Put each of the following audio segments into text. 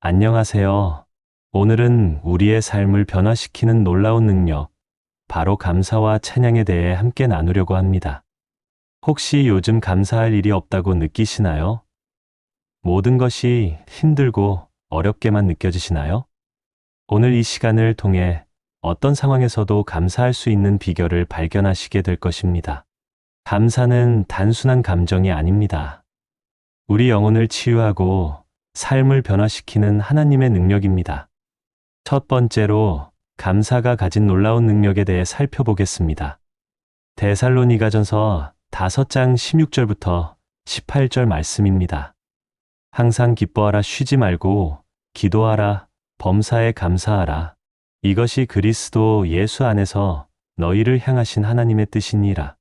안녕하세요. 오늘은 우리의 삶을 변화시키는 놀라운 능력, 바로 감사와 찬양에 대해 함께 나누려고 합니다. 혹시 요즘 감사할 일이 없다고 느끼시나요? 모든 것이 힘들고 어렵게만 느껴지시나요? 오늘 이 시간을 통해 어떤 상황에서도 감사할 수 있는 비결을 발견하시게 될 것입니다. 감사는 단순한 감정이 아닙니다. 우리 영혼을 치유하고 삶을 변화시키는 하나님의 능력입니다. 첫 번째로 감사가 가진 놀라운 능력에 대해 살펴보겠습니다. 데살로니가전서 5장 16절부터 18절 말씀입니다. 항상 기뻐하라, 쉬지 말고 기도하라, 범사에 감사하라. 이것이 그리스도 예수 안에서 너희를 향하신 하나님의 뜻이니라.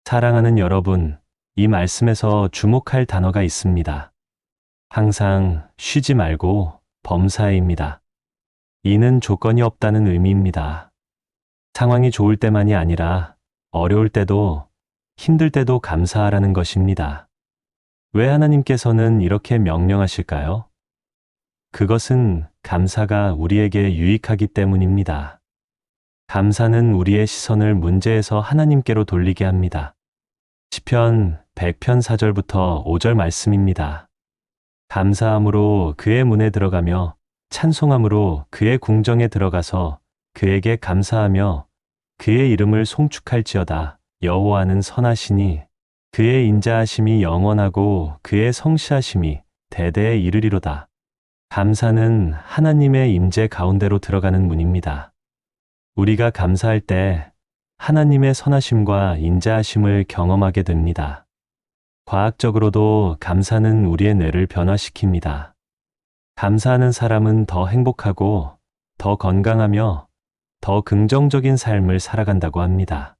사랑하는 여러분, 이 말씀에서 주목할 단어가 있습니다. 항상 쉬지 말고 범사에입니다. 이는 조건이 없다는 의미입니다. 상황이 좋을 때만이 아니라 어려울 때도 힘들 때도 감사하라는 것입니다. 왜 하나님께서는 이렇게 명령하실까요? 그것은 감사가 우리에게 유익하기 때문입니다. 감사는 우리의 시선을 문제에서 하나님께로 돌리게 합니다. 시편 100편 4절부터 5절 말씀입니다. 감사함으로 그의 문에 들어가며 찬송함으로 그의 궁정에 들어가서 그에게 감사하며 그의 이름을 송축할지어다. 여호와는 선하시니 그의 인자하심이 영원하고 그의 성시하심이 대대에 이르리로다. 감사는 하나님의 임재 가운데로 들어가는 문입니다. 우리가 감사할 때 하나님의 선하심과 인자하심을 경험하게 됩니다. 과학적으로도 감사는 우리의 뇌를 변화시킵니다. 감사하는 사람은 더 행복하고 더 건강하며 더 긍정적인 삶을 살아간다고 합니다.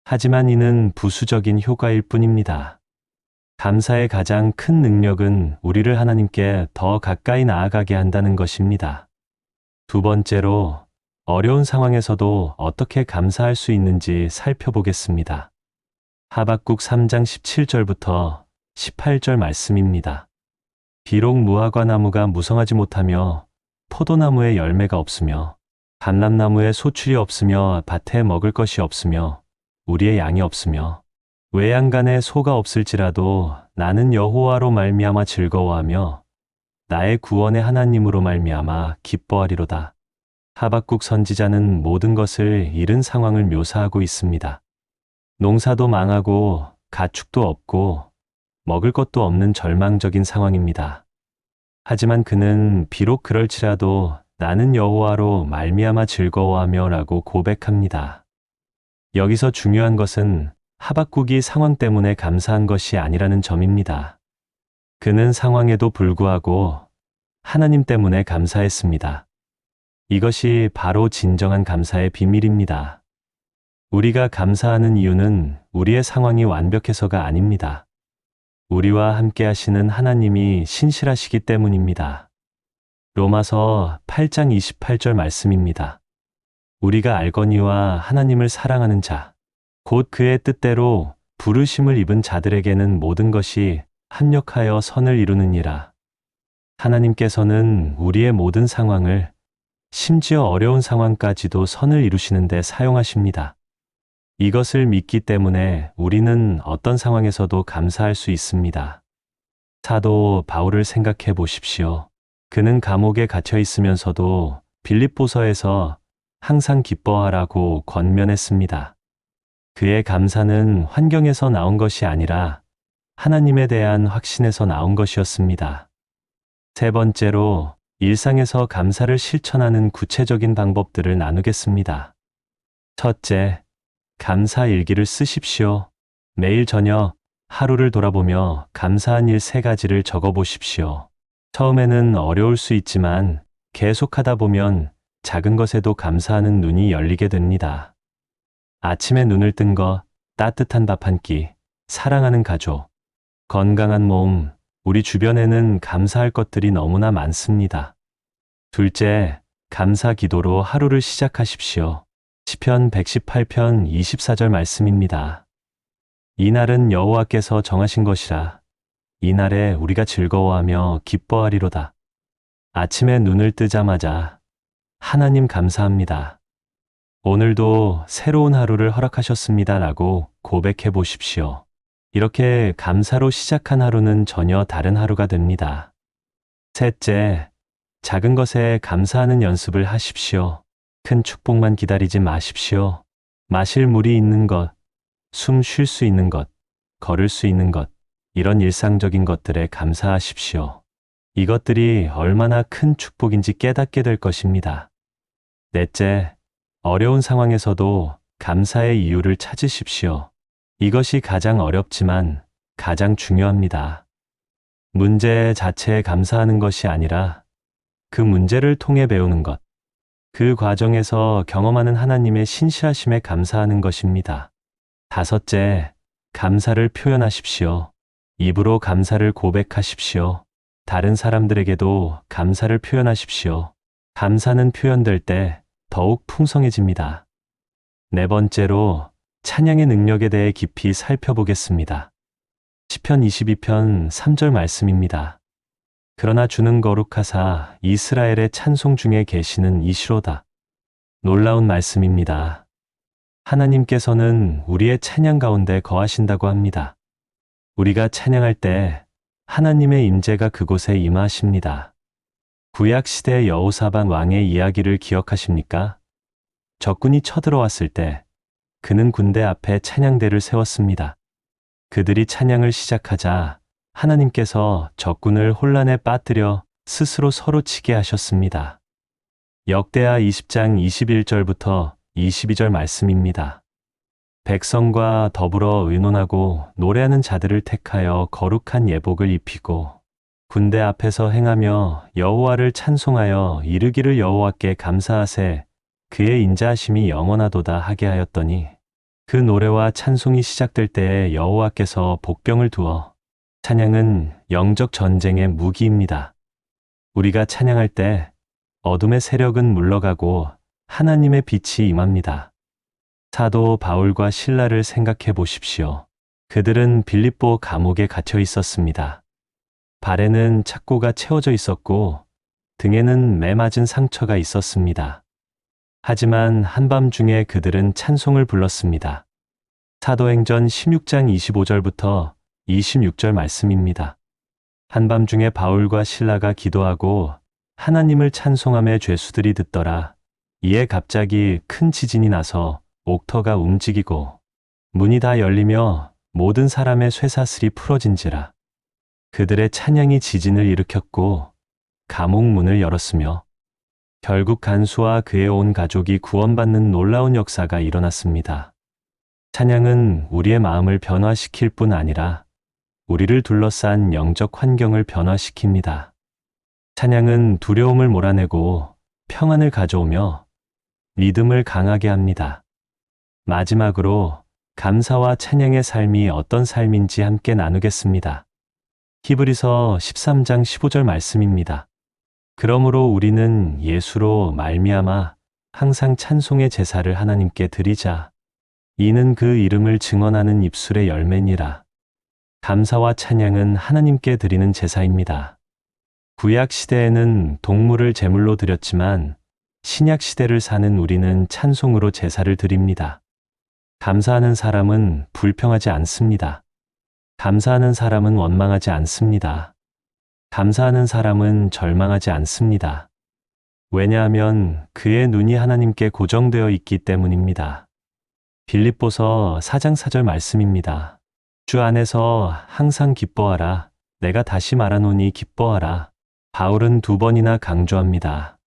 하지만 이는 부수적인 효과일 뿐입니다. 감사의 가장 큰 능력은 우리를 하나님께 더 가까이 나아가게 한다는 것입니다. 두 번째로 어려운 상황에서도 어떻게 감사할 수 있는지 살펴보겠습니다. 하박국 3장 17절부터 18절 말씀입니다. 비록 무화과 나무가 무성하지 못하며 포도나무에 열매가 없으며 감람나무에 소출이 없으며 밭에 먹을 것이 없으며 우리의 양이 없으며 외양간에 소가 없을지라도 나는 여호와로 말미암아 즐거워하며 나의 구원의 하나님으로 말미암아 기뻐하리로다. 하박국 선지자는 모든 것을 잃은 상황을 묘사하고 있습니다. 농사도 망하고 가축도 없고 먹을 것도 없는 절망적인 상황입니다. 하지만 그는 비록 그럴지라도 나는 여호와로 말미암아 즐거워하며 라고 고백합니다. 여기서 중요한 것은 하박국이 상황 때문에 감사한 것이 아니라는 점입니다. 그는 상황에도 불구하고 하나님 때문에 감사했습니다. 이것이 바로 진정한 감사의 비밀입니다. 우리가 감사하는 이유는 우리의 상황이 완벽해서가 아닙니다. 우리와 함께 하시는 하나님이 신실하시기 때문입니다. 로마서 8장 28절 말씀입니다. 우리가 알거니와 하나님을 사랑하는 자, 곧 그의 뜻대로 부르심을 입은 자들에게는 모든 것이 합력하여 선을 이루느니라. 하나님께서는 우리의 모든 상황을, 심지어 어려운 상황까지도 선을 이루시는 데 사용하십니다. 이것을 믿기 때문에 우리는 어떤 상황에서도 감사할 수 있습니다. 사도 바울을 생각해 보십시오. 그는 감옥에 갇혀 있으면서도 빌립보서에서 항상 기뻐하라고 권면했습니다. 그의 감사는 환경에서 나온 것이 아니라 하나님에 대한 확신에서 나온 것이었습니다. 세 번째로 일상에서 감사를 실천하는 구체적인 방법들을 나누겠습니다. 첫째, 감사 일기를 쓰십시오. 매일 저녁 하루를 돌아보며 감사한 일 3가지를 적어 보십시오. 처음에는 어려울 수 있지만 계속하다 보면 작은 것에도 감사하는 눈이 열리게 됩니다. 아침에 눈을 뜬 것, 따뜻한 밥 한 끼, 사랑하는 가족, 건강한 몸, 우리 주변에는 감사할 것들이 너무나 많습니다. 둘째, 감사 기도로 하루를 시작하십시오. 시편 118편 24절 말씀입니다. 이날은 여호와께서 정하신 것이라 이날에 우리가 즐거워하며 기뻐하리로다. 아침에 눈을 뜨자마자 하나님 감사합니다. 오늘도 새로운 하루를 허락하셨습니다라고 고백해 보십시오. 이렇게 감사로 시작한 하루는 전혀 다른 하루가 됩니다. 셋째, 작은 것에 감사하는 연습을 하십시오. 큰 축복만 기다리지 마십시오. 마실 물이 있는 것, 숨 쉴 수 있는 것, 걸을 수 있는 것, 이런 일상적인 것들에 감사하십시오. 이것들이 얼마나 큰 축복인지 깨닫게 될 것입니다. 넷째, 어려운 상황에서도 감사의 이유를 찾으십시오. 이것이 가장 어렵지만 가장 중요합니다. 문제 자체에 감사하는 것이 아니라 그 문제를 통해 배우는 것, 그 과정에서 경험하는 하나님의 신실하심에 감사하는 것입니다. 다섯째, 감사를 표현하십시오. 입으로 감사를 고백하십시오. 다른 사람들에게도 감사를 표현하십시오. 감사는 표현될 때 더욱 풍성해집니다. 네 번째로, 찬양의 능력에 대해 깊이 살펴보겠습니다. 시편 22편 3절 말씀입니다. 그러나 주는 거룩하사 이스라엘의 찬송 중에 계시는 이시로다. 놀라운 말씀입니다. 하나님께서는 우리의 찬양 가운데 거하신다고 합니다. 우리가 찬양할 때 하나님의 임재가 그곳에 임하십니다. 구약시대 여호사밧 왕의 이야기를 기억하십니까? 적군이 쳐들어왔을 때 그는 군대 앞에 찬양대를 세웠습니다. 그들이 찬양을 시작하자 하나님께서 적군을 혼란에 빠뜨려 스스로 서로 치게 하셨습니다. 역대하 20장 21절부터 22절 말씀입니다. 백성과 더불어 의논하고 노래하는 자들을 택하여 거룩한 예복을 입히고 군대 앞에서 행하며 여호와를 찬송하여 이르기를 여호와께 감사하세 그의 인자하심이 영원하도다 하게 하였더니 그 노래와 찬송이 시작될 때에 여호와께서 복병을 두어 찬양은 영적 전쟁의 무기입니다. 우리가 찬양할 때 어둠의 세력은 물러가고 하나님의 빛이 임합니다. 사도 바울과 실라를 생각해 보십시오. 그들은 빌립보 감옥에 갇혀 있었습니다. 발에는 착고가 채워져 있었고 등에는 매 맞은 상처가 있었습니다. 하지만 한밤중에 그들은 찬송을 불렀습니다. 사도행전 16장 25절부터 26절 말씀입니다. 한밤중에 바울과 실라가 기도하고 하나님을 찬송하며 죄수들이 듣더라. 이에 갑자기 큰 지진이 나서 옥터가 움직이고 문이 다 열리며 모든 사람의 쇠사슬이 풀어진지라. 그들의 찬양이 지진을 일으켰고 감옥 문을 열었으며 결국 간수와 그의 온 가족이 구원받는 놀라운 역사가 일어났습니다. 찬양은 우리의 마음을 변화시킬 뿐 아니라 우리를 둘러싼 영적 환경을 변화시킵니다. 찬양은 두려움을 몰아내고 평안을 가져오며 믿음을 강하게 합니다. 마지막으로 감사와 찬양의 삶이 어떤 삶인지 함께 나누겠습니다. 히브리서 13장 15절 말씀입니다. 그러므로 우리는 예수로 말미암아 항상 찬송의 제사를 하나님께 드리자. 이는 그 이름을 증언하는 입술의 열매니라. 감사와 찬양은 하나님께 드리는 제사입니다. 구약 시대에는 동물을 제물로 드렸지만 신약 시대를 사는 우리는 찬송으로 제사를 드립니다. 감사하는 사람은 불평하지 않습니다. 감사하는 사람은 원망하지 않습니다. 감사하는 사람은 절망하지 않습니다. 왜냐하면 그의 눈이 하나님께 고정되어 있기 때문입니다. 빌립보서 4장 4절 말씀입니다. 주 안에서 항상 기뻐하라. 내가 다시 말하노니 기뻐하라. 바울은 2번이나 강조합니다.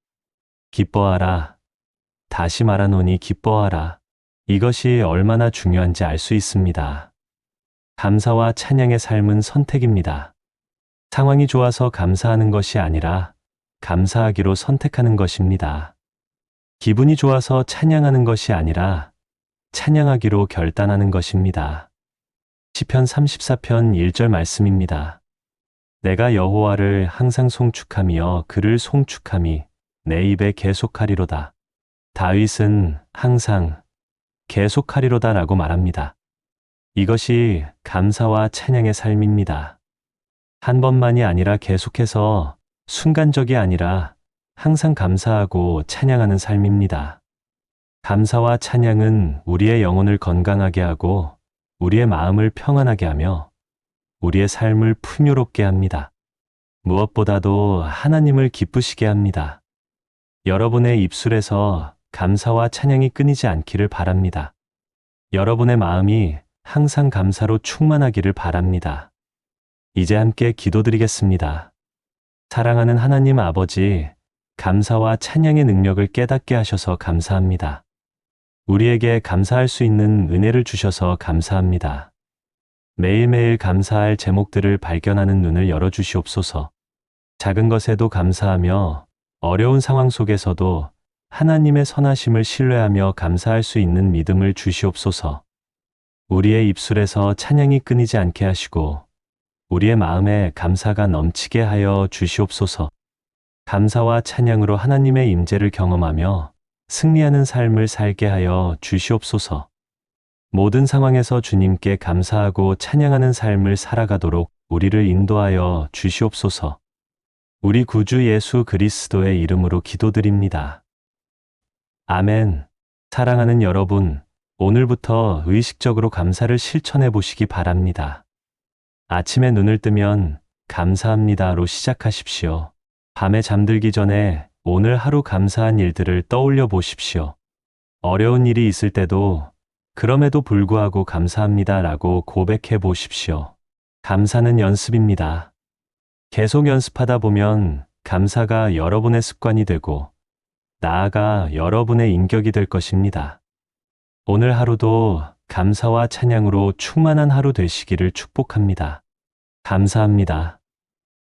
기뻐하라. 다시 말하노니 기뻐하라. 이것이 얼마나 중요한지 알 수 있습니다. 감사와 찬양의 삶은 선택입니다. 상황이 좋아서 감사하는 것이 아니라 감사하기로 선택하는 것입니다. 기분이 좋아서 찬양하는 것이 아니라 찬양하기로 결단하는 것입니다. 시편 34편 1절 말씀입니다. 내가 여호와를 항상 송축하며 그를 송축함이 내 입에 계속하리로다. 다윗은 항상 계속하리로다 라고 말합니다. 이것이 감사와 찬양의 삶입니다. 한 번만이 아니라 계속해서 순간적이 아니라 항상 감사하고 찬양하는 삶입니다. 감사와 찬양은 우리의 영혼을 건강하게 하고 우리의 마음을 평안하게 하며 우리의 삶을 풍요롭게 합니다. 무엇보다도 하나님을 기쁘시게 합니다. 여러분의 입술에서 감사와 찬양이 끊이지 않기를 바랍니다. 여러분의 마음이 항상 감사로 충만하기를 바랍니다. 이제 함께 기도드리겠습니다. 사랑하는 하나님 아버지, 감사와 찬양의 능력을 깨닫게 하셔서 감사합니다. 우리에게 감사할 수 있는 은혜를 주셔서 감사합니다. 매일매일 감사할 제목들을 발견하는 눈을 열어주시옵소서. 작은 것에도 감사하며 어려운 상황 속에서도 하나님의 선하심을 신뢰하며 감사할 수 있는 믿음을 주시옵소서. 우리의 입술에서 찬양이 끊이지 않게 하시고 우리의 마음에 감사가 넘치게 하여 주시옵소서. 감사와 찬양으로 하나님의 임재를 경험하며 승리하는 삶을 살게 하여 주시옵소서. 모든 상황에서 주님께 감사하고 찬양하는 삶을 살아가도록 우리를 인도하여 주시옵소서. 우리 구주 예수 그리스도의 이름으로 기도드립니다. 아멘. 사랑하는 여러분, 오늘부터 의식적으로 감사를 실천해 보시기 바랍니다. 아침에 눈을 뜨면 감사합니다로 시작하십시오. 밤에 잠들기 전에 오늘 하루 감사한 일들을 떠올려 보십시오. 어려운 일이 있을 때도 그럼에도 불구하고 감사합니다라고 고백해 보십시오. 감사는 연습입니다. 계속 연습하다 보면 감사가 여러분의 습관이 되고 나아가 여러분의 인격이 될 것입니다. 오늘 하루도 감사와 찬양으로 충만한 하루 되시기를 축복합니다. 감사합니다.